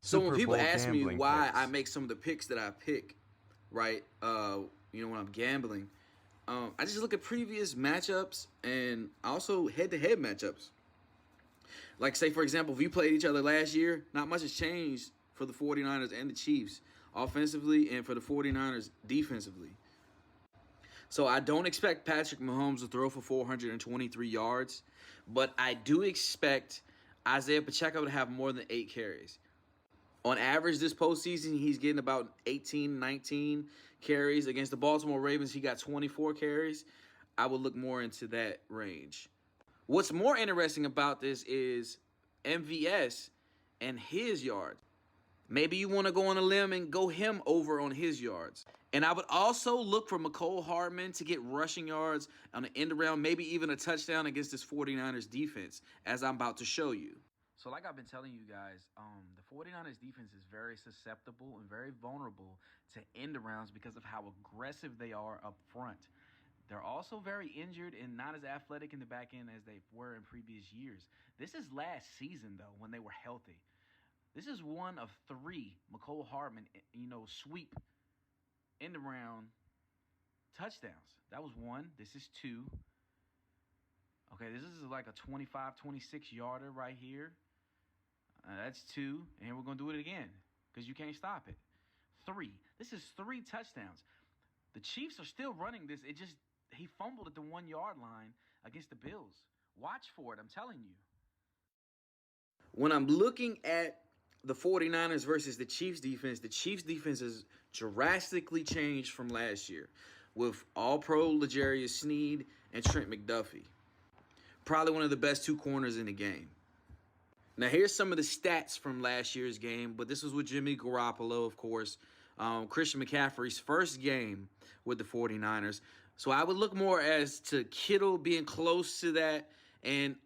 So when Super people Bowl ask me gambling why I picks. make some of the picks that I pick, right? When I'm gambling, I just look at previous matchups and also head-to-head matchups. Like, say, for example, if we played each other last year, not much has changed for the 49ers and the Chiefs offensively and for the 49ers defensively. So I don't expect Patrick Mahomes to throw for 423 yards, but I do expect Isaiah Pacheco to have more than 8 carries. On average this postseason, he's getting about 18, 19 carries. Against the Baltimore Ravens, he got 24 carries. I would look more into that range. What's more interesting about this is MVS and his yards. Maybe you want to go on a limb and go him over on his yards. And I would also look for McCole Hardman to get rushing yards on the end around, maybe even a touchdown against this 49ers defense, as I'm about to show you. So like I've been telling you guys, the 49ers defense is very susceptible and very vulnerable to end arounds because of how aggressive they are up front. They're also very injured and not as athletic in the back end as they were in previous years. This is last season, though, when they were healthy. This is one of 3 McCole Hardman, sweep end around touchdowns. That was 1. This is 2. Okay, this is like a 25, 26 yarder right here. That's 2. And we're going to do it again because you can't stop it. 3. This is 3 touchdowns. The Chiefs are still running this. He fumbled at the 1-yard line against the Bills. Watch for it, I'm telling you. When I'm looking at the 49ers versus the Chiefs defense has drastically changed from last year with all-pro L'Jarius Sneed and Trent McDuffie. Probably one of the best 2 corners in the game. Now, here's some of the stats from last year's game, but this was with Jimmy Garoppolo, of course. Christian McCaffrey's first game with the 49ers. So I would look more as to Kittle being close to that. And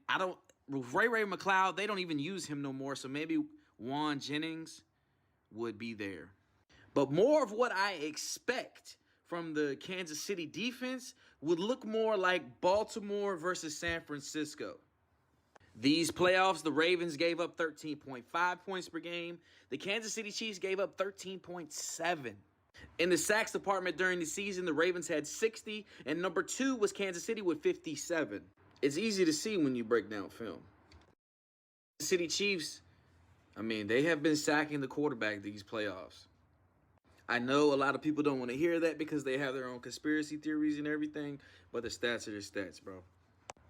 Ray McCloud, they don't even use him no more. So maybe Juan Jennings would be there. But more of what I expect from the Kansas City defense would look more like Baltimore versus San Francisco. These playoffs, the Ravens gave up 13.5 points per game. The Kansas City Chiefs gave up 13.7. In the sacks department during the season, the Ravens had 60, and number 2 was Kansas City with 57. It's easy to see when you break down film. The City Chiefs, they have been sacking the quarterback these playoffs. I know a lot of people don't want to hear that because they have their own conspiracy theories and everything, but the stats are the stats, bro.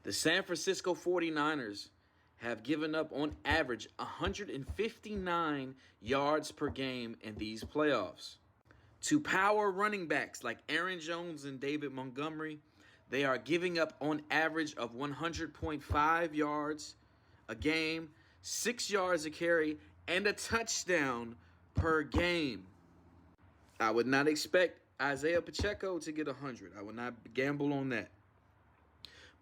The San Francisco 49ers have given up on average 159 yards per game in these playoffs. To power running backs like Aaron Jones and David Montgomery, they are giving up on average of 100.5 yards a game, 6 yards a carry, and a touchdown per game. I would not expect Isaiah Pacheco to get 100. I would not gamble on that.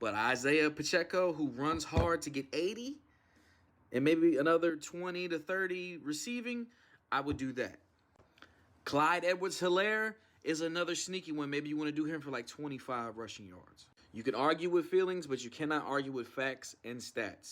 But Isaiah Pacheco, who runs hard to get 80 and maybe another 20 to 30 receiving, I would do that. Clyde Edwards-Helaire is another sneaky one. Maybe you want to do him for like 25 rushing yards. You can argue with feelings, but you cannot argue with facts and stats.